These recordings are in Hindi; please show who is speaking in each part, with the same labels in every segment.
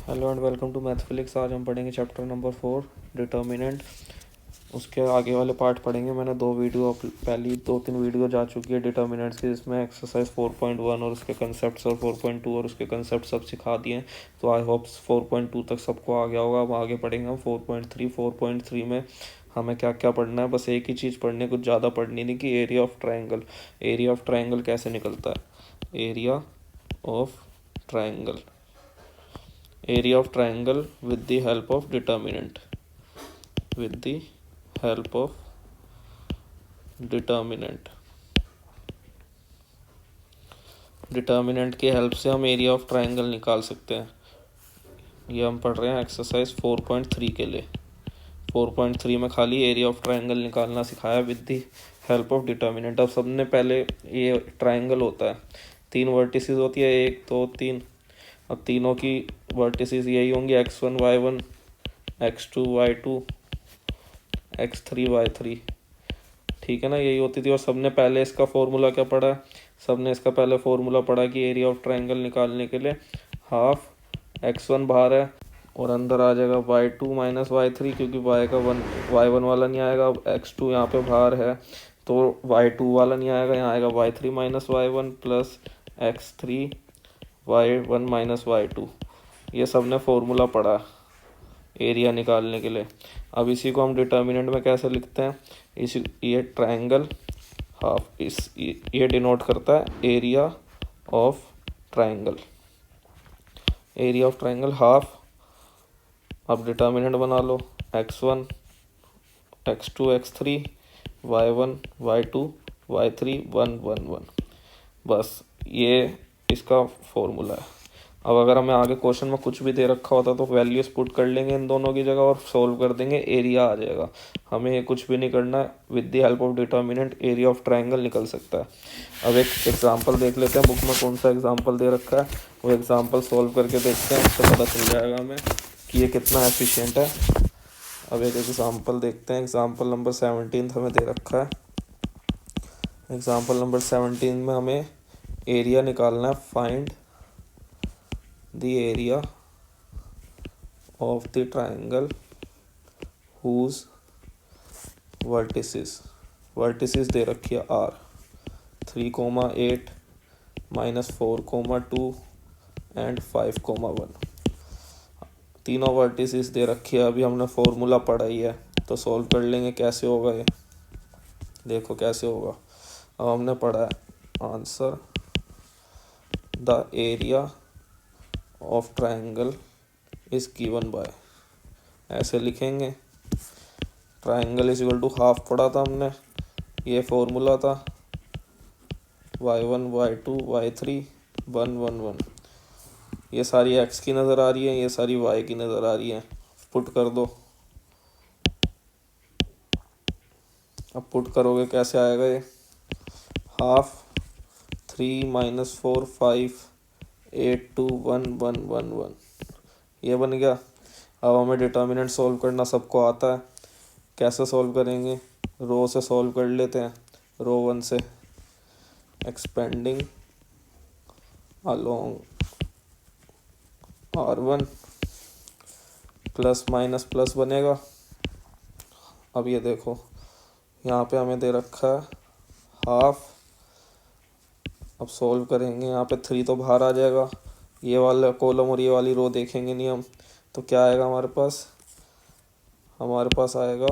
Speaker 1: Hello and welcome to Mathphilix. आज हम पढ़ेंगे चैप्टर नंबर 4 डिटर्मिनेंट। उसके आगे वाले पार्ट पढ़ेंगे। मैंने पहली दो तीन वीडियो जा चुकी है डिटर्मिनेंट्स की, जिसमें एक्सरसाइज 4.1 और उसके कंसेप्ट्स और 4.2 और उसके कंसेप्ट सब सिखा दिए हैं। तो आई होप 4.2 तक सबको आ गया होगा। अब आगे पढ़ेंगे हम 4.3। 4.3 में हमें क्या क्या पढ़ना है, बस एक ही चीज़ पढ़नी है, कुछ ज़्यादा पढ़नी नहीं कि area of triangle. Area of triangle कैसे निकलता है? Area of triangle, area of triangle with the help of determinant, with the help of determinant। Determinant की हेल्प से हम एरिया ऑफ ट्राइंगल निकाल सकते हैं। ये हम पढ़ रहे हैं एक्सरसाइज 4.3 के लिए। 4.3 में खाली एरिया ऑफ ट्राइंगल निकालना सिखाया with the help of determinant. अब सबने पहले, ये ट्राइंगल होता है, 3 वर्टिसेस होती है, 1 2 3। अब तीनों की वर्टिसेस यही होंगी, x1 y1, x2 y2, x3 y3। ठीक है ना, यही होती थी। और सबने पहले इसका फॉर्मूला क्या पढ़ा है? सबने इसका पहले फॉर्मूला पढ़ा कि एरिया ऑफ ट्राइंगल निकालने के लिए हाफ x1 बाहर है और अंदर आ जाएगा y2 माइनस y3, क्योंकि y1 वाला नहीं आएगा। अब x2 यहाँ पे बाहर है तो y2 वाला नहीं आएगा, यहाँ आएगा y3 minus y1 plus x3 y1 minus y2। ये सबने फॉर्मूला पढ़ा एरिया निकालने के लिए। अब इसी को हम डिटर्मिनेंट में कैसे लिखते हैं? ये ट्राइंगल हाफ, ये डिनोट करता है area of triangle. Area of triangle half. अब डिटर्मिनेंट बना लो, x1 x2 x3 y1 y2 y3 1 1 1। बस ये इसका फॉर्मूला है। अब अगर हमें आगे क्वेश्चन में कुछ भी दे रखा होता तो वैल्यूज पुट कर लेंगे इन दोनों की जगह और सोल्व कर देंगे, एरिया आ जाएगा। हमें ये कुछ भी नहीं करना है, with the help of determinant area of triangle निकल सकता है। अब एक एग्जांपल देख लेते हैं, बुक में कौन सा एग्जांपल दे रखा है, वो एग्जांपल सोल्व करके देखते हैं, उससे पता चल जाएगा हमें कि ये कितना एफिशिएंट है। अब एक एग्जांपल देखते हैं। एग्जांपल नंबर 17 हमें दे रखा है। एग्जांपल नंबर 17 में हमें एरिया निकालना है। Find the area of the triangle whose vertices दे रखी है r 3, 8 -4, 2 एंड 5, 1। तीनों वर्टिसेस दे रखी है। अभी हमने फॉर्मूला पढ़ा ही है तो सॉल्व कर लेंगे। कैसे होगा ये देखो कैसे होगा। अब हमने पढ़ा है answer the area of triangle is given by, ऐसे लिखेंगे। Triangle is equal to half पढ़ा था हमने, ये फॉर्मूला था y1 y2 y3 1 1 1। ये सारी x की नज़र आ रही है, ये सारी y की नज़र आ रही है। पुट कर दो। अब पुट करोगे कैसे आएगा ये? हाफ 3 -4 5 8 2 1 1 1 1, ये बन गया। अब हमें डिटर्मिनेंट सॉल्व करना सबको आता है। कैसे सॉल्व करेंगे? रो से सॉल्व कर लेते हैं। रो 1 से expanding along r1 plus minus plus बनेगा। अब ये देखो यहाँ पे हमें दे रखा है हाफ। अब सॉल्व करेंगे, यहाँ पे 3 तो बाहर आ जाएगा, ये वाला कॉलम और ये वाली रो देखेंगे नहीं हम, तो क्या आएगा हमारे पास? हमारे पास आएगा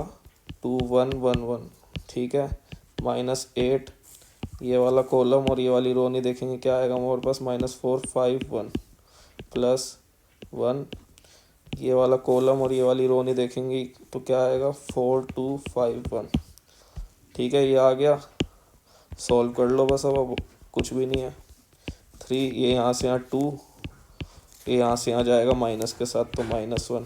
Speaker 1: 2 1 1 1, ठीक है। -8, ये वाला कॉलम और ये वाली रो नहीं देखेंगे, क्या आएगा हमारे पास? -4 5 1 प्लस 1, ये वाला कॉलम और ये वाली रो नहीं देखेंगे तो क्या आएगा? 4 2 5 1, ठीक है। ये आ गया, सॉल्व कर लो बस। अब कुछ भी नहीं है। 3, ये यहाँ से यहाँ 2, ये यहाँ से यहाँ जाएगा माइनस के साथ तो -1,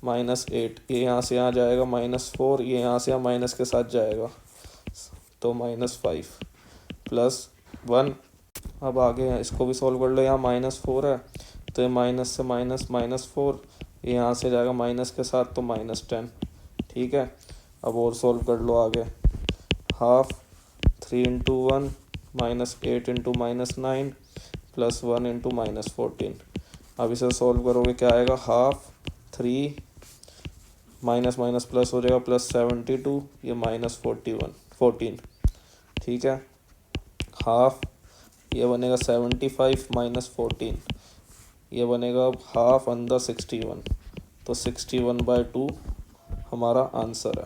Speaker 1: -8, ये यहाँ से यहाँ जाएगा -4, ये यहाँ से यहाँ माइनस के साथ जाएगा तो -5 प्लस 1। अब आगे इसको भी सॉल्व कर लो। यहाँ -4 है तो ये माइनस से माइनस -4, ये यहाँ से जाएगा माइनस के साथ तो -10, ठीक है। अब और सॉल्व कर लो आगे। हाफ 3 × 1 -8 × -9 प्लस 1 × -14, अब इसे सॉल्व करोगे क्या आएगा, हाफ 3 माइनस माइनस प्लस हो जाएगा, +72, ये -14। ठीक है, हाफ ये बनेगा 75 -14, ये बनेगा हाफ अंदर 61, तो 61/2 हमारा आंसर है।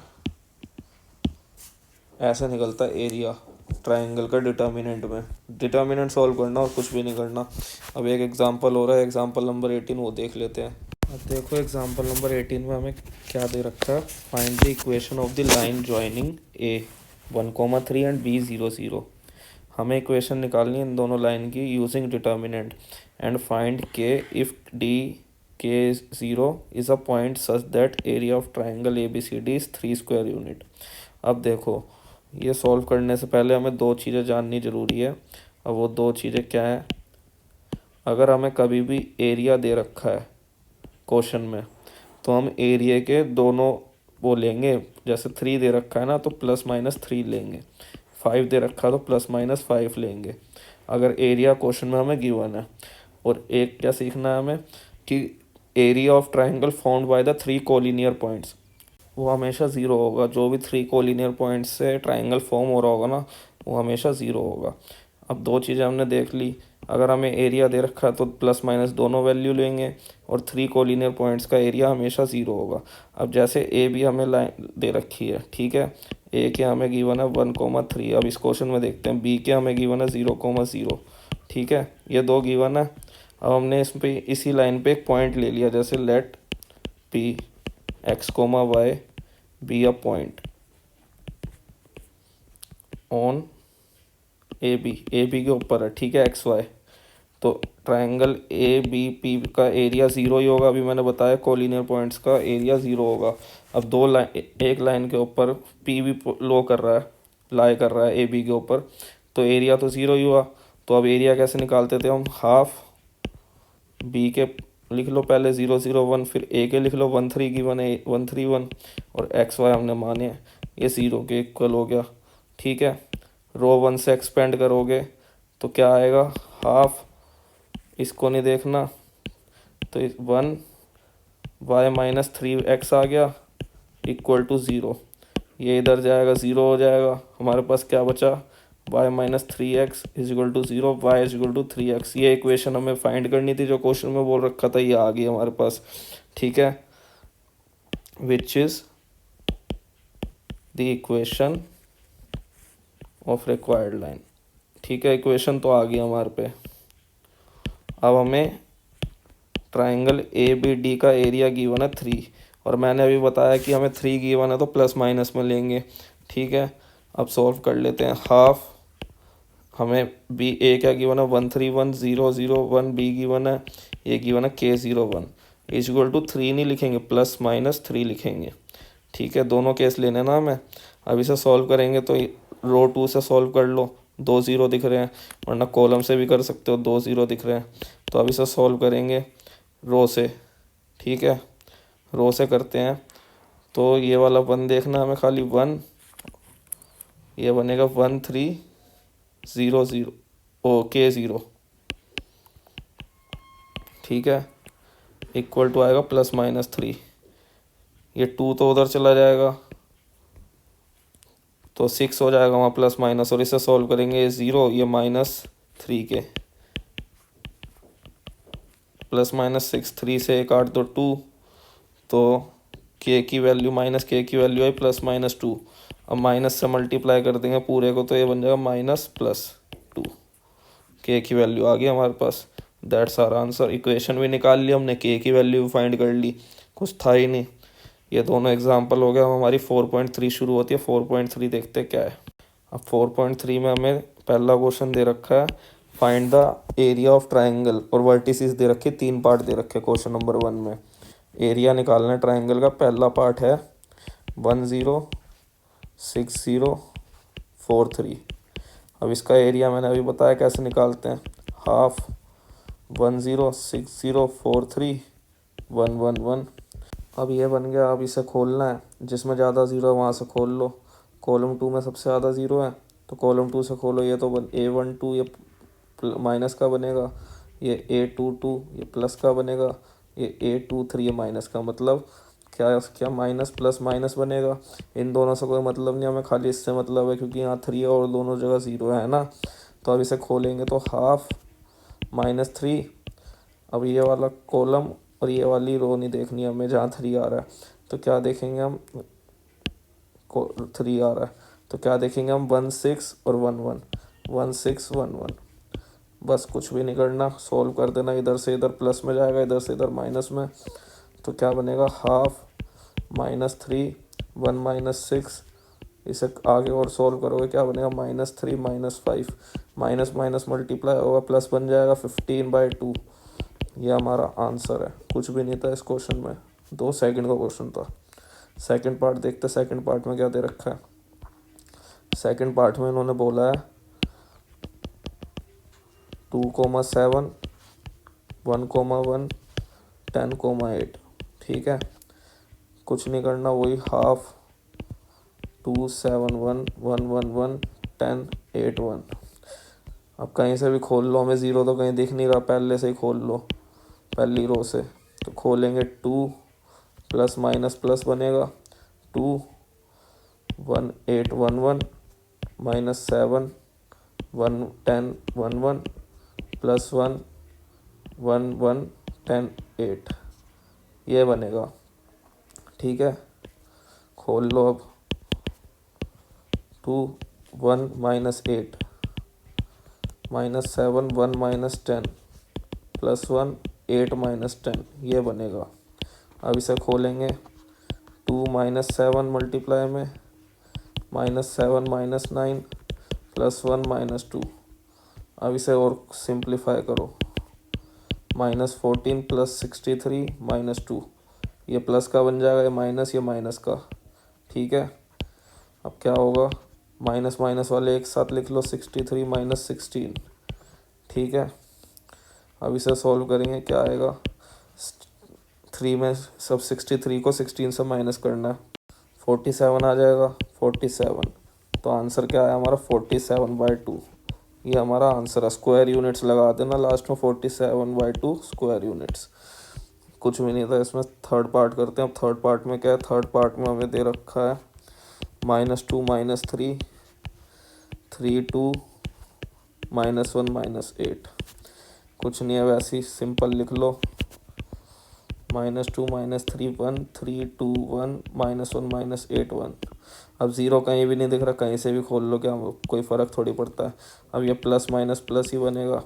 Speaker 1: ऐसे निकलता है एरिया ट्राइंगल का डिटर्मिनेंट में। डिटर्मिनेंट सॉल्व करना और कुछ भी नहीं करना। अब एक एग्जांपल हो रहा है, एग्जांपल नंबर 18, वो देख लेते हैं। अब देखो एग्जांपल नंबर 18 में हमें क्या दे रखा है, find the equation of the line joining A 1,3 and B 0,0। हमें इक्वेशन निकालनी है इन दोनों लाइन की using determinant, and find K if D K0 is a point such that area of triangle ABCD is 3 square unit. अब देखो, ये सॉल्व करने से पहले हमें दो चीज़ें जाननी ज़रूरी है। अब वो दो चीज़ें क्या हैं, अगर हमें कभी भी एरिया दे रखा है क्वेश्चन में, तो हम एरिया के दोनों वो लेंगे। जैसे 3 दे रखा है ना, तो +-3 लेंगे। 5 दे रखा है तो +-5 लेंगे, अगर एरिया क्वेश्चन में हमें गिवन है। और एक क्या सीखना है हमें, कि area of triangle found by the 3 collinear points, वो हमेशा ज़ीरो होगा। जो भी 3 कोलिनियर पॉइंट्स से ट्राइंगल फॉर्म हो रहा होगा ना, वो हमेशा ज़ीरो होगा। अब दो चीज़ें हमने देख ली, अगर हमें एरिया दे रखा है तो प्लस माइनस दोनों वैल्यू लेंगे, और 3 कोलिनियर पॉइंट्स का एरिया हमेशा ज़ीरो होगा। अब जैसे ए बी हमें लाइन दे रखी है, ठीक है, ए के हमें गिवन है 1,3। अब इस क्वेश्चन में देखते हैं, बी के हमें गिवन है 0,0। ठीक है, ये दो गिवन है। अब हमने इस पे इसी लाइन पे एक पॉइंट ले लिया, जैसे let P x, y be a point on A B के ऊपर है, ठीक है, XY। तो ट्राइंगल ABP का एरिया ज़ीरो ही होगा। अभी मैंने बताया कोलिनियर पॉइंट्स का एरिया ज़ीरो होगा। अब दो लाइन, एक लाइन के ऊपर P भी लाई कर रहा है AB के ऊपर, तो एरिया तो ज़ीरो ही हुआ। तो अब एरिया कैसे निकालते थे हम, हाफ B के लिख लो पहले 0,0,1, फिर A के लिख लो 1,3 गिवन है 1,3,1, और XY हमने माने ये ज़ीरो के इक्वल हो गया। ठीक है, रो 1 से एक्सपेंड करोगे तो क्या आएगा, हाफ, इसको नहीं देखना, तो 1 y-3x आ गया इक्वल टू 0। ये इधर जाएगा, 0 हो जाएगा। हमारे पास क्या बचा, y-3x is equal to 0, y is equal to 3x। ये इक्वेशन हमें फाइंड करनी थी, जो क्वेश्चन में बोल रखा था, ये आ गई हमारे पास। ठीक है, which is the equation of required line. ठीक है, इक्वेशन तो आ गई हमारे पे। अब हमें ट्राइंगल ABD का एरिया गिवन है 3, और मैंने अभी बताया कि हमें 3 गिवन है तो प्लस माइनस में लेंगे। ठीक है, अब सॉल्व कर लेते हैं। हाफ हमें बी ए क्या गिवन है, 1,3,1,0,0,1 बी गिवन है, ये गिवन है K01 इज इक्वल टू 3 नहीं लिखेंगे, +-3 लिखेंगे। ठीक है, दोनों केस लेने ना हमें। अब इसे सॉल्व करेंगे तो रो 2 से सॉल्व कर लो, 2 0 दिख रहे हैं, वरना कॉलम से भी कर सकते हो, 2 0 दिख रहे हैं। तो अब इसे सॉल्व करेंगे रो से। ठीक है, रो से करते हैं, तो ये वाला 1 देखना हमें, खाली 1, ये बनेगा 1,3,0,0 K0। ठीक है, इक्वल टू आएगा +-3, ये 2 तो उधर चला जाएगा, तो 6 हो जाएगा वहाँ प्लस माइनस, और इसे सॉल्व करेंगे, ये 0, ये -3 के, +-6, 3 से 1 8 तो 2, तो K की वैल्यू -K की वैल्यू है +-2। अब माइनस से मल्टीप्लाई कर देंगे पूरे को, तो ये बन जाएगा -+2। K की वैल्यू आ गई हमारे पास। That's our answer. इक्वेशन भी निकाल ली हमने, K की वैल्यू भी फाइंड कर ली, कुछ था ही नहीं। ये दोनों एग्जाम्पल हो गया। हमारी 4.3 शुरू होती है। 4.3 देखते क्या है। अब 4.3 में हमें पहला क्वेश्चन दे रखा है, find the area of triangle, और वर्टिसेस दे रखे, 3 पार्ट दे रखे क्वेश्चन नंबर 1 में। एरिया निकालना है ट्राइंगल का। पहला पार्ट है 1 0 6 0 4 3। अब इसका एरिया मैंने अभी बताया कैसे निकालते हैं, हाफ 1 0 6 0 4 3 1 1 1। अब ये बन गया। अब इसे खोलना है, जिसमें ज़्यादा ज़ीरो है वहाँ से खोल लो। कॉलम 2 में सबसे ज़्यादा ज़ीरो है, तो कॉलम 2 से खोलो। ये तो A12, ये माइनस का बनेगा, ये A22 ये प्लस का बनेगा, ये A23 ये माइनस का। मतलब क्या क्या माइनस प्लस माइनस बनेगा। इन दोनों से कोई मतलब नहीं, हमें खाली इससे मतलब है क्योंकि यहाँ 3 है और दोनों जगह 0 है ना। तो अब इसे खोलेंगे तो हाफ -3। अब ये वाला कॉलम और ये वाली रो नहीं देखनी हमें जहाँ 3 आ रहा है। तो क्या देखेंगे हम, 3 आ रहा है तो क्या देखेंगे हम, 16 और 11, 1611। बस कुछ भी नहीं करना, सॉल्व कर देना। इधर से इधर प्लस में जाएगा, इधर से इधर माइनस में। तो क्या बनेगा, हाफ -3 1 -6। इसे आगे और सॉल्व करोगे क्या बनेगा, -3 -5। माइनस माइनस मल्टीप्लाई होगा, प्लस बन जाएगा 15/2। ये हमारा आंसर है। कुछ भी नहीं था इस क्वेश्चन में, 2 सेकंड का क्वेश्चन था। सेकंड पार्ट देखते, सेकंड पार्ट में क्या दे रखा है। सेकंड पार्ट में इन्होंने बोला है 2,7 1,1 10,8। ठीक है, कुछ नहीं करना, वही हाफ 2 7 1 1 1 1 10 8 1। अब कहीं से भी खोल लो, हमें ज़ीरो तो कहीं दिख नहीं रहा, पहले से ही खोल लो पहली रो से। तो खोलेंगे 2 प्लस माइनस प्लस बनेगा 2 1 8 1 1 -7 1 10 1 1 +1 1 1 10 8। ये बनेगा। ठीक है, खोल लो अब। 2 1 -8 -7 1 -10 +1 8 -10। ये बनेगा। अब इसे खोलेंगे 2 -7 मल्टीप्लाई में -7 -9 +1 -2। अब इसे और सिंप्लीफाई करो, -14 +63 -2। ये प्लस का बन जाएगा, ये माइनस का। ठीक है, अब क्या होगा, माइनस माइनस वाले एक साथ लिख लो, 63 -16। ठीक है, अब इसे सॉल्व करेंगे, क्या आएगा, 3 में सब 63 को 16 से माइनस करना है, 47 आ जाएगा, 47। तो आंसर क्या है हमारा, 47/2। ये हमारा आंसर है। स्क्वायर यूनिट्स लगा देना लास्ट में, 47/2 स्क्वायर यूनिट्स। कुछ भी नहीं था इसमें। थर्ड पार्ट करते हैं। अब थर्ड पार्ट में क्या है, थर्ड पार्ट में हमें दे रखा है -2 -3 3 2 -1 -8। कुछ नहीं है, वैसे ही सिंपल लिख लो, -2 -3 1 3 2 1 -1 -8 1। अब ज़ीरो कहीं भी नहीं दिख रहा, कहीं से भी खोल लो, क्या कोई फ़र्क थोड़ी पड़ता है। अब ये प्लस माइनस प्लस ही बनेगा।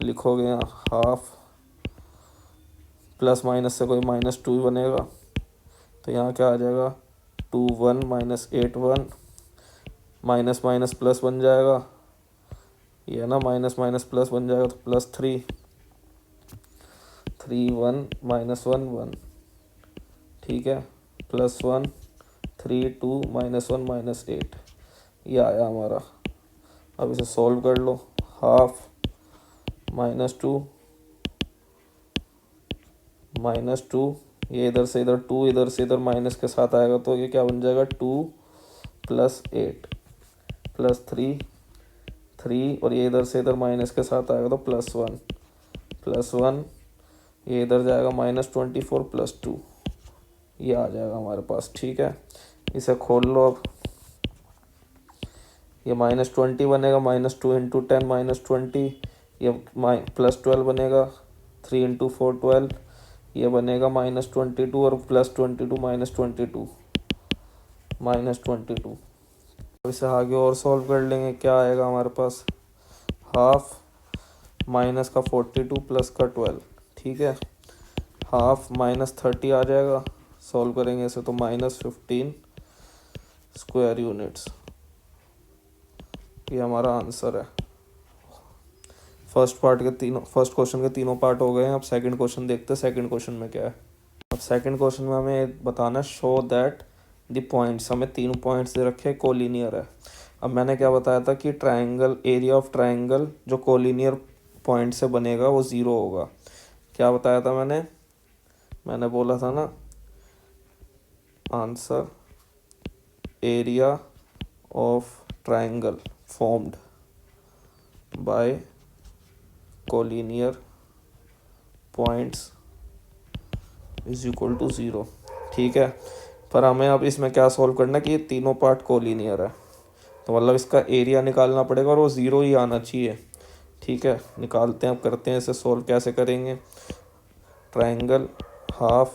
Speaker 1: लिखोगे यहाँ हाफ, प्लस माइनस से कोई -2 ही बनेगा। तो यहाँ क्या आ जाएगा, 2 1 -8 1 माइनस माइनस प्लस बन जाएगा। ये ना माइनस माइनस प्लस बन जाएगा, तो +3 3 1 -1 1। ठीक है, +1 3 2 -1 -8। ये आया हमारा। अब इसे सॉल्व कर लो, हाफ -2 -2, ये इधर से इधर 2 इधर से इधर माइनस के साथ आएगा, तो ये क्या बन जाएगा, 2 + 8 +3 3, और ये इधर से इधर माइनस के साथ आएगा तो +1 ये इधर जाएगा, -24 +2। ये आ जाएगा हमारे पास। ठीक है, इसे खोल लो अब। ये -20 बनेगा, -2 × 10 -20। ये +12 बनेगा, 3 × 4 12। ये बनेगा -22 और +22 -22 -22। अब इसे आगे और सॉल्व कर लेंगे, क्या आएगा हमारे पास, हाफ माइनस का 42 प्लस का 12। ठीक है, हाफ -30 आ जाएगा। सॉल्व करेंगे इसे तो -15 स्क्वायर यूनिट्स। ये हमारा आंसर है। फर्स्ट क्वेश्चन के तीनों पार्ट हो गए हैं। अब सेकंड क्वेश्चन देखते हैं, सेकंड क्वेश्चन में क्या है। अब सेकंड क्वेश्चन में हमें बताना, शो दैट द पॉइंट्स, हमें 3 पॉइंट्स दे रखे हैं, कोलिनियर है। अब मैंने क्या बताया था कि ट्राइंगल, एरिया ऑफ ट्राइंगल जो कोलिनियर पॉइंट से बनेगा वो 0 होगा। क्या बताया था मैंने बोला था ना, answer area of triangle formed by collinear points is equal to 0। ठीक है, पर हमें अब इसमें क्या सॉल्व करना है कि ये तीनों पार्ट कोलिनियर है, तो मतलब इसका एरिया निकालना पड़ेगा और वो 0 ही आना चाहिए। ठीक है, निकालते हैं, अब करते हैं इसे सॉल्व। कैसे करेंगे? ट्रायंगल हाफ,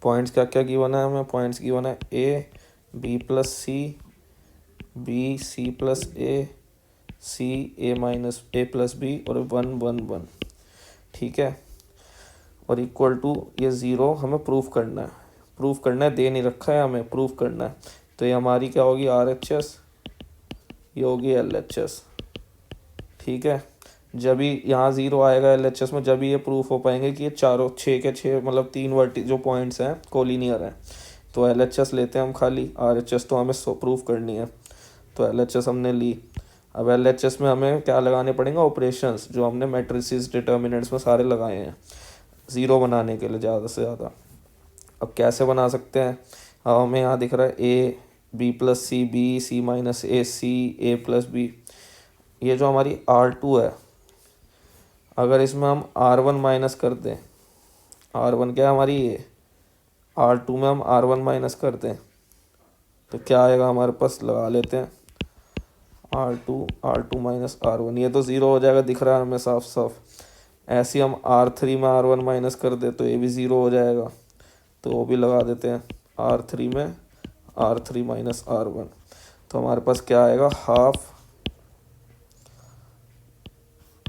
Speaker 1: पॉइंट्स क्या क्या गिवन है हमें? पॉइंट्स गिवन है A B plus C, B C plus A, C A minus A plus B और 1 1 1। ठीक है, और इक्वल टू ये 0 हमें प्रूफ करना है। प्रूफ करना है, दे नहीं रखा है, हमें प्रूफ करना है। तो ये हमारी क्या होगी? RHS, ये होगी LHS। ठीक है, जब भी यहाँ 0 आएगा LHS में, जब भी ये प्रूफ हो पाएंगे कि ये चारों 6 के 6 मतलब 3 वर्टी जो पॉइंट्स हैं कोलिनियर हैं। तो LHS लेते हैं हम खाली, RHS तो हमें प्रूफ करनी है, तो LHS हमने ली। अब LHS में हमें क्या लगाने पड़ेंगे? ऑपरेशंस, जो हमने मैट्रिसेस डिटर्मिनेंट्स में सारे लगाए हैं 0 बनाने के लिए ज़्यादा से ज़्यादा। अब कैसे बना सकते हैं? अब हमें यहाँ दिख रहा है A B plus C, B C minus A, C A plus B. ये जो हमारी R2 है, अगर इसमें हम R1 माइनस कर दें, R1 क्या है हमारी? ये R2 में हम R1 माइनस कर दें तो क्या आएगा हमारे पास? लगा लेते हैं R2 माइनस R1, ये तो 0 हो जाएगा, दिख रहा है हमें साफ साफ। ऐसे ही हम R3 में R1 माइनस कर दे तो ये भी 0 हो जाएगा, तो वो भी लगा देते हैं R3 में R3 माइनस R1। तो हमारे पास क्या आएगा? हाफ,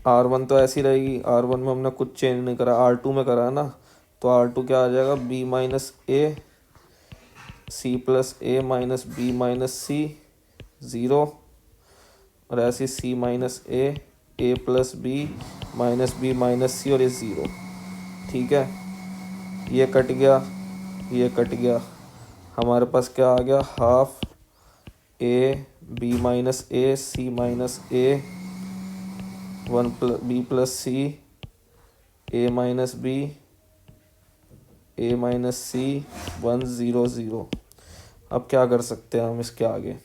Speaker 1: R1 तो ऐसी रहेगी, R1 में हमने कुछ चेंज नहीं करा, R2 में करा है ना, तो R2 क्या आ जाएगा? B minus A, C plus A minus B minus C 0, और ऐसी C minus A plus B minus B minus C, और ये 0। ठीक है, ये कट गया, ये कट गया, हमारे पास क्या आ गया? Half A B minus A, C minus A, 1 B plus C, A minus B, A minus C, 1 0 0। अब क्या कर सकते हैं हम इसके आगे?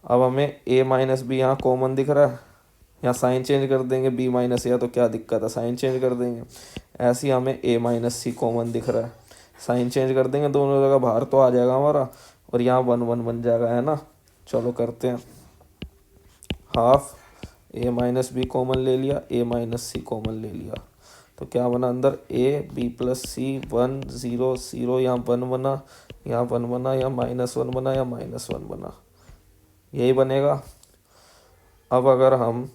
Speaker 1: अब हमें ए माइनस बी यहाँ कॉमन दिख रहा है, यहाँ साइन चेंज कर देंगे, बी माइनस या तो क्या दिक्कत है, साइन चेंज कर देंगे। ऐसे ही हमें ए माइनस सी कॉमन दिख रहा है, साइन चेंज कर देंगे, दोनों जगह बाहर तो आ जाएगा हमारा, और यहाँ 1 1 बन जाएगा, है ना। चलो करते हैं। Half A minus B common ले लिया, ए माइनस सी कॉमन ले लिया, तो क्या बना अंदर? ए बी प्लस सी 1 0 0, यहाँ 1 बना, यहाँ 1 बना, यहाँ -1 बना, या -1 बना, यही बनेगा। अब अगर हम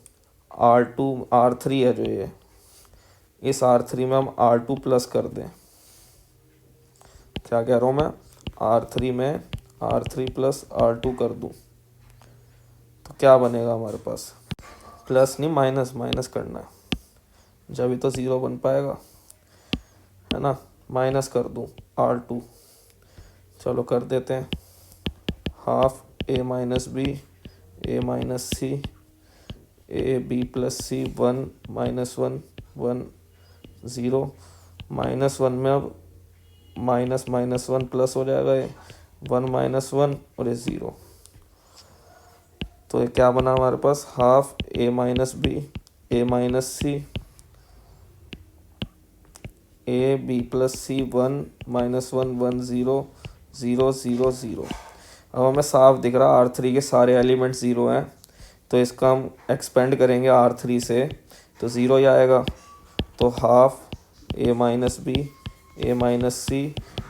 Speaker 1: R2 R3 है जो ये, इस R3 में हम R2 प्लस कर दें, क्या कह रहा हूँ मैं? R3 में R3 प्लस R2 कर दूँ तो क्या बनेगा हमारे पास? प्लस नहीं, माइनस करना है, जब भी तो 0 बन पाएगा, है ना। माइनस कर दूँ R2, चलो कर देते हैं। Half A minus B, A minus C, A B plus C, 1 -1 1 0, -1 में अब -1 प्लस हो जाएगा, ये 1 -1 और ये 0। तो ये क्या बना हमारे पास? Half A minus B, A minus C, A B plus C, 1 -1 1 0 0 0 0। अब हमें साफ दिख रहा R3 के सारे एलिमेंट्स 0 हैं, तो इसका हम एक्सपेंड करेंगे R3 से तो 0 ही आएगा। तो half A minus B, A minus C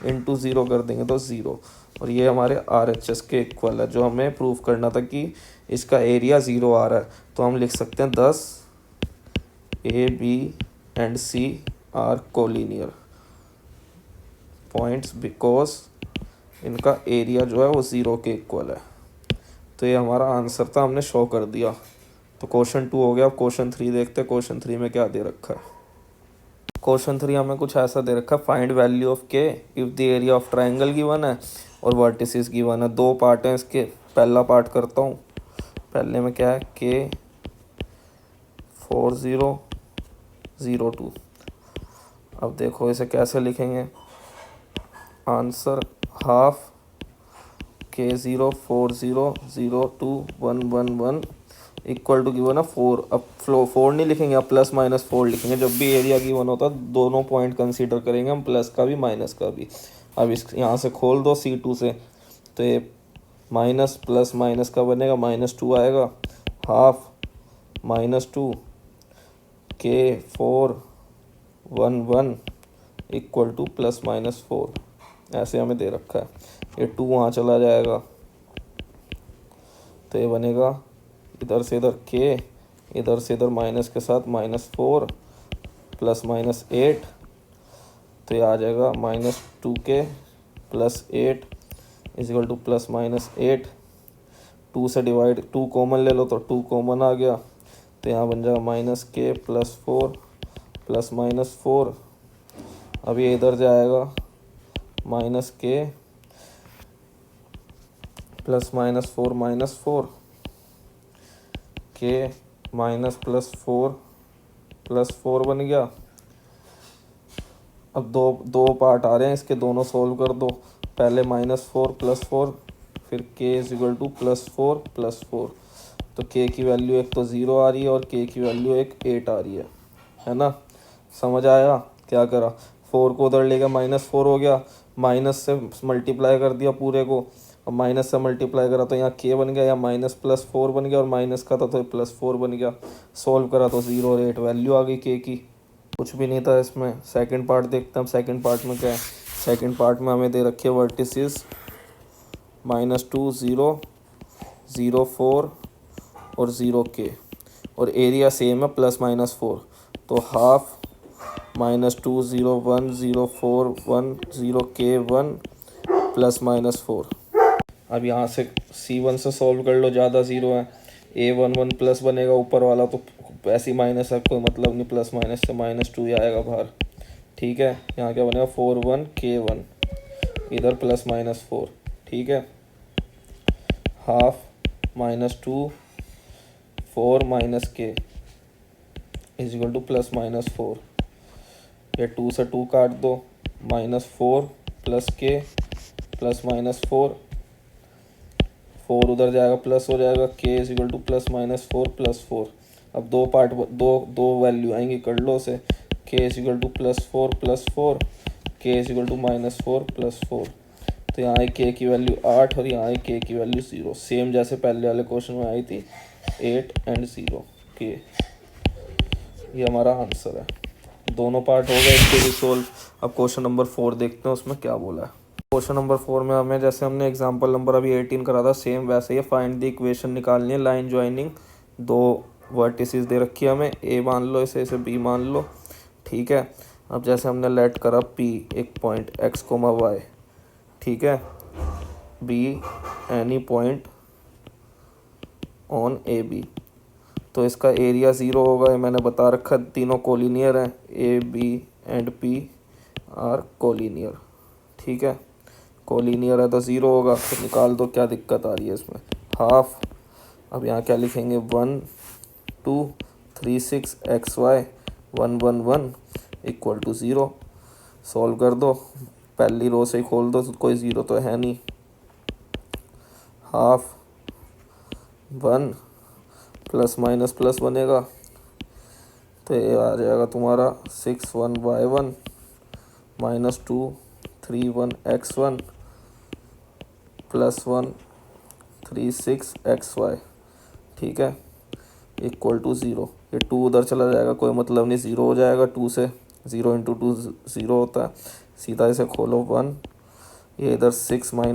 Speaker 1: into 0 कर देंगे तो 0, और ये हमारे RHS के इक्वल है, जो हमें प्रूफ करना था कि इसका एरिया 0 आ रहा है। तो हम लिख सकते हैं 10 A B and C are collinear points because इनका एरिया जो है वो 0 के इक्वल है। तो ये हमारा आंसर था, हमने शो कर दिया। तो क्वेश्चन 2 हो गया। अब क्वेश्चन 3 देखते हैं, क्वेश्चन 3 में क्या दे रखा है। क्वेश्चन 3 हमें कुछ ऐसा दे रखा है, फाइंड वैल्यू ऑफ के if the area of triangle given है और वर्टिसेस गिवन है। 2 पार्ट हैं इसके, पहला पार्ट करता हूँ। पहले में क्या है, के 4 0 0 2। अब देखो इसे कैसे लिखेंगे। आंसर हाफ के 0 4 0 0 2 1 1 1 इक्वल टू गिवन है 4। अब 4 नहीं लिखेंगे, अब प्लस माइनस 4 लिखेंगे। जब भी एरिया गिवन होता है दोनों पॉइंट कंसीडर करेंगे हम, प्लस का भी माइनस का भी। अब इस यहाँ से खोल दो C2 से, तो ये माइनस प्लस माइनस का बनेगा, -2 आएगा। हाफ -2 K 4 1 1 इक्वल टू +-4। ऐसे हमें दे रखा है। ये 2 वहाँ चला जाएगा, तो ये बनेगा इधर से इधर K, इधर से इधर माइनस के साथ -4 +-8, तो ये आ जाएगा -2K +8 इक्वल टू +-8। 2 से डिवाइड, 2 कॉमन ले लो तो 2 कॉमन आ गया, तो यहाँ बन जाएगा -K +4 +-4। अब ये इधर जाएगा -K +-4 -4 K -+4 +4 बन गया। अब दो पार्ट आ रहे हैं इसके, दोनों सोल्व कर दो। पहले -4 +4, फिर K इक्वल टू +4 +4। तो K की वैल्यू एक तो 0 आ रही है और K की वैल्यू एक 8 आ रही है ना। समझ आया क्या करा? 4 को उधर ले गया, -4 हो गया, माइनस से मल्टीप्लाई कर दिया पूरे को। अब माइनस से मल्टीप्लाई करा तो यहाँ K बन गया, या -+4 बन गया, और माइनस का था तो +4 बन गया। सॉल्व करा तो 0 और 8 वैल्यू आ गई K की। कुछ भी नहीं था इसमें। सेकंड पार्ट देखते हैं। सेकंड पार्ट में क्या है? सेकंड पार्ट में हमें दे रखे वर्टिसेस -2 0 0 4 और 0 K, और एरिया सेम है +-4। तो हाफ -2 0 1 0 4 1 0 K 1 +-4। अब यहाँ से C1 से सॉल्व कर लो, ज़्यादा 0 है। A1 1 प्लस बनेगा, ऊपर वाला तो ऐसे ही माइनस है, कोई मतलब नहीं, प्लस माइनस से -2 ही आएगा बाहर। ठीक है, यहाँ क्या बनेगा 4 1 K 1, इधर +-4। ठीक है, हाफ -2 4 -K इक्वल टू +-4। ये 2 से 2 काट दो, -4 +K +-4, 4 उधर जाएगा प्लस हो जाएगा, K इक्वल टू +-4 +4। अब दो पार्ट, दो वैल्यू आएंगी, कर लो उसे। K equal to +4 +4, K equal to -4 +4। तो यहाँ आई K की वैल्यू 8 और यहाँ आई K की वैल्यू 0, सेम जैसे पहले वाले क्वेश्चन में आई थी, 8 और 0 K। ये हमारा आंसर है। दोनों पार्ट हो गए इसके भी सोल्व। अब क्वेश्चन नंबर 4 देखते हैं उसमें क्या बोला है। क्वेश्चन नंबर 4 में हमें, जैसे हमने एग्जांपल नंबर अभी 18 करा था, सेम वैसे ही फाइंड द इक्वेशन निकालनी है। लाइन ज्वाइनिंग, दो वर्टिसेस दे रखी है हमें, ए मान लो इसे, इसे बी मान लो। ठीक है, अब जैसे हमने लेट करा P एक पॉइंट x, y, ठीक है, B any point on AB, तो इसका एरिया 0 होगा। ये मैंने बता रखा, तीनों कोलिनियर हैं, A B and P are collinear. ठीक है, कोलिनियर है तो 0 होगा, तो निकाल दो क्या दिक्कत आ रही है इसमें। हाफ, अब यहाँ क्या लिखेंगे, 1 2 3 6 XY 1 1 1 इक्वल टू 0। सॉल्व कर दो, पहली रो से ही खोल दो, तो कोई 0 तो है नहीं। हाफ 1 +-+ बनेगा, तो ये आ जाएगा तुम्हारा 6 1 Y1 -2 3 1 X1 +1 3 6 XY। ठीक है, इक्वल टू 0। ये 2 उधर चला जाएगा, कोई मतलब नहीं, 0 हो जाएगा। 2 से 0 × 2 0 होता है। सीधा इसे खोलो 1, ये इधर 6 - Y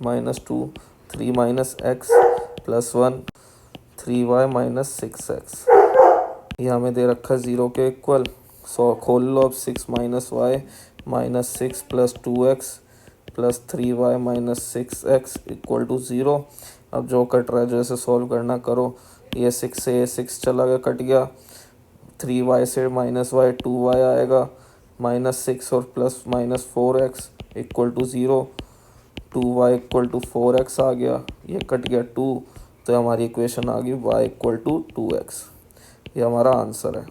Speaker 1: -2 3 - X +1 3Y -6X। ये हमें दे रखा है 0 के इक्वल। सो खोल लो अब, 6 - Y -6 + 2X + 3Y -6X equal to 0। अब जो कट रहा है, जो ऐसे सॉल्व करना करो। ये 6 से ये 6 चला गया, कट गया। 3Y से -Y 2Y आएगा, -6 और +-4X equal to 0। 2Y equal to 4X आ गया, ये कट गया 2, तो हमारी इक्वेशन आ गई Y इक्वल टू 2X। ये हमारा आंसर है।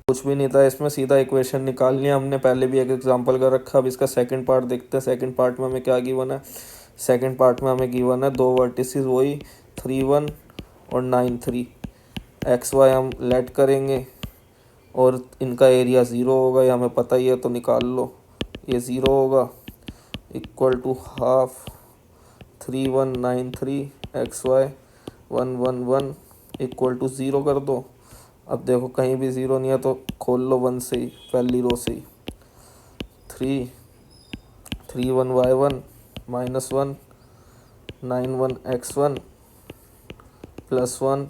Speaker 1: कुछ भी नहीं था इसमें, सीधा इक्वेशन निकालनी है। हमने पहले भी एक एग्जांपल कर रखा। अब इसका सेकंड पार्ट देखते हैं। सेकंड पार्ट में हमें क्या गिवन है? सेकंड पार्ट में हमें गिवन है दो वर्टिसेस, वही 3 1 और 9 3। एक्स वाई हम लेट करेंगे और इनका एरिया 0 होगा, ये हमें पता ही है तो निकाल लो। ये 0 होगा, equal to half 3 1 9 3 X Y 1 1 1 equal to 0 कर दो। अब देखो कहीं भी 0 नहीं है तो खोल लो 1 से ही, पहली रो से ही। 3 1 y1 -1 9 1 x1 +1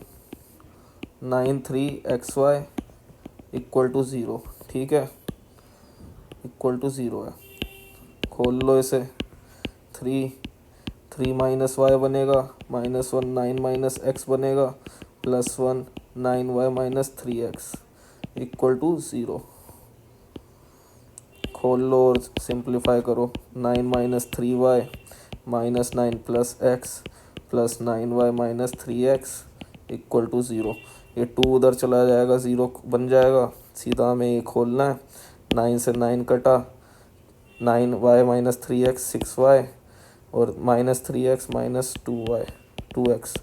Speaker 1: 9 3 xy equal to 0। ठीक है, इक्वल टू 0 है। खोल लो इसे। 3 माइनस वाई बनेगा, -1 9 माइनस एक्स बनेगा, +1 9 Y minus 3x equal to 0। खोल लो और सिंप्लीफाई करो। 9 minus 3y -9 plus X plus 9y minus 3x equal to 0। ये 2 उधर चला जाएगा, 0 बन जाएगा। सीधा हमें ये खोलना है। 9 से 9 कटा, 9y माइनस 3x 6y और -3x माइनस 2x।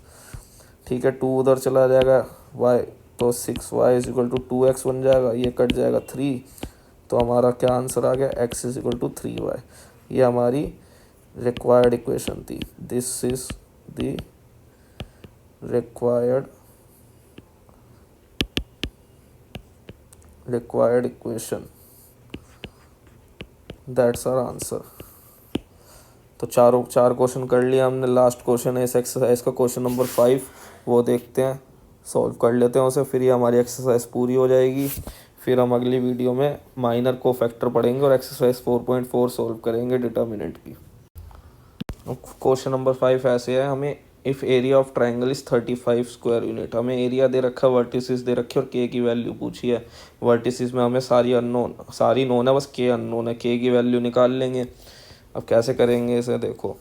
Speaker 1: ठीक है, 2 उधर चला जाएगा, y तो 6y is equal to 2x बन जाएगा। ये कट जाएगा 3, तो हमारा क्या आंसर आ गया, x is equal to 3y। ये हमारी रिक्वायर्ड इक्वेशन थी। This is the required equation, that's our answer. तो चार क्वेश्चन कर लिया हमने। लास्ट क्वेश्चन है इस एक्सरसाइज का, क्वेश्चन नंबर 5। वो देखते हैं, सॉल्व कर लेते हैं उसे, फिर ये हमारी एक्सरसाइज पूरी हो जाएगी। फिर हम अगली वीडियो में माइनर को फैक्टर पढ़ेंगे और एक्सरसाइज 4.4 सॉल्व करेंगे डिटर्मिनेंट की। क्वेश्चन नंबर 5 ऐसे है, हमें if area of triangle is 35 square unit. हमें एरिया दे रखा है, वर्टिसेस दे रखे और के की वैल्यू पूछी है। वर्टिसेस में हमें सारी नोन है, बस के अननोन है। के की वैल्यू निकाल लेंगे। अब कैसे करेंगे इसे, देखो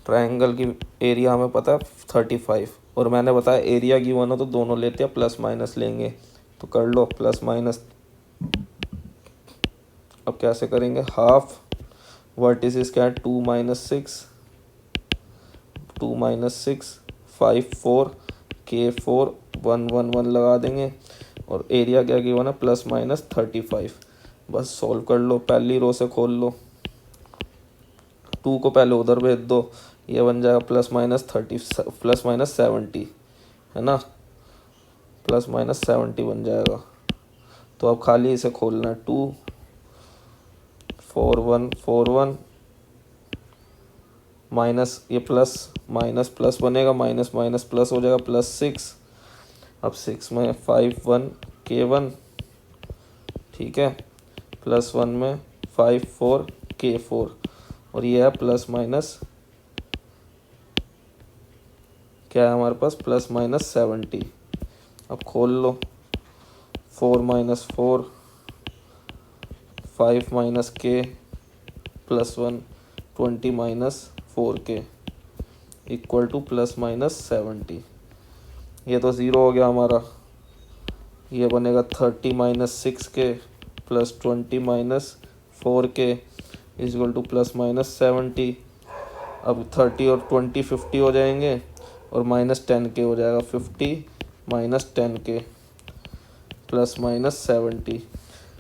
Speaker 1: ट्राइंगल की एरिया हमें पता है 35 और मैंने बताया एरिया गिवन हो तो दोनों लेते हैं, प्लस माइनस लेंगे। तो कर लो प्लस माइनस। अब कैसे करेंगे, हाफ वर्टिसेस क्या है 2 - 6 5 4 के 4 1 1 1 लगा देंगे और एरिया क्या गिवन है +-35। बस सॉल्व कर लो। पहली रो से खोल लो, 2 को पहले उधर भेज दो, ये बन जाएगा +-70 है ना, +-70 बन जाएगा। तो अब खाली इसे खोलना है। 2 4 1 4 1 माइनस, ये प्लस माइनस प्लस बनेगा, माइनस माइनस प्लस हो जाएगा, +6। अब 6 में 5 1 के 1, ठीक है, +1 में 5 4 के 4 और ये है +- क्या है हमारे पास, +-70। अब खोल लो, 4 - 4 5 माइनस के +1 20 - 4 के इक्वल टू +-70। ये तो 0 हो गया हमारा। ये बनेगा 30 - 6 के +20 - 4 के इक्वल टू +-70। अब 30 और 20 50 हो जाएंगे और -10 के हो जाएगा, 50 - 10 के +-70।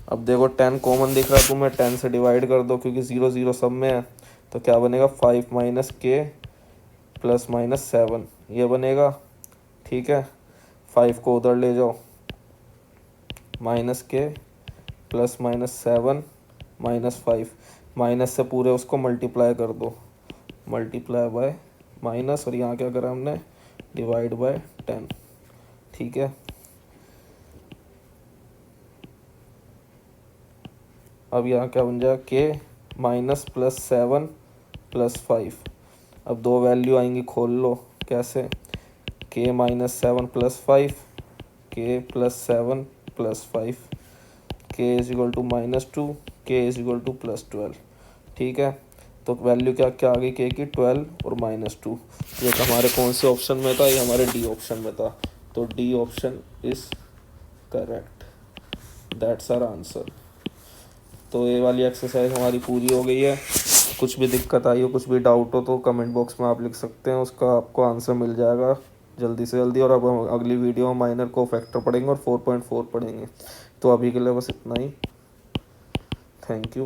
Speaker 1: अब देखो 10 कॉमन दिख रहा है तुम्हें, 10 से डिवाइड कर दो क्योंकि 0 0 सब में है। तो क्या बनेगा, 5 - के +-7 ये बनेगा। ठीक है, 5 को उधर ले जाओ, -के +-7 -5 माइनस से पूरे उसको मल्टीप्लाई कर दो, मल्टीप्लाई बाय माइनस, और यहाँ क्या करा हमने, डिवाइड बाय 10। ठीक है, अब यहाँ क्या बन जाएगा, के -+7 +5। अब दो वैल्यू आएंगी, खोल लो कैसे, के -7 +5 के +7 +5 के इज इक्वल टू -2 के इज इक्वल टू +12। ठीक है, तो वैल्यू क्या क्या आ गई के की, 12 और -2। ये तो हमारे कौन से ऑप्शन में था, ये हमारे डी ऑप्शन में था। तो D option is correct, that's our answer. तो ये वाली एक्सरसाइज हमारी पूरी हो गई है। कुछ भी दिक्कत आई हो, कुछ भी डाउट हो तो कमेंट बॉक्स में आप लिख सकते हैं, उसका आपको आंसर मिल जाएगा जल्दी से जल्दी। और अब हम अगली वीडियो में माइनर को फैक्टर पढ़ेंगे और 4.4 पढ़ेंगे। तो अभी के लिए बस इतना ही। Thank you.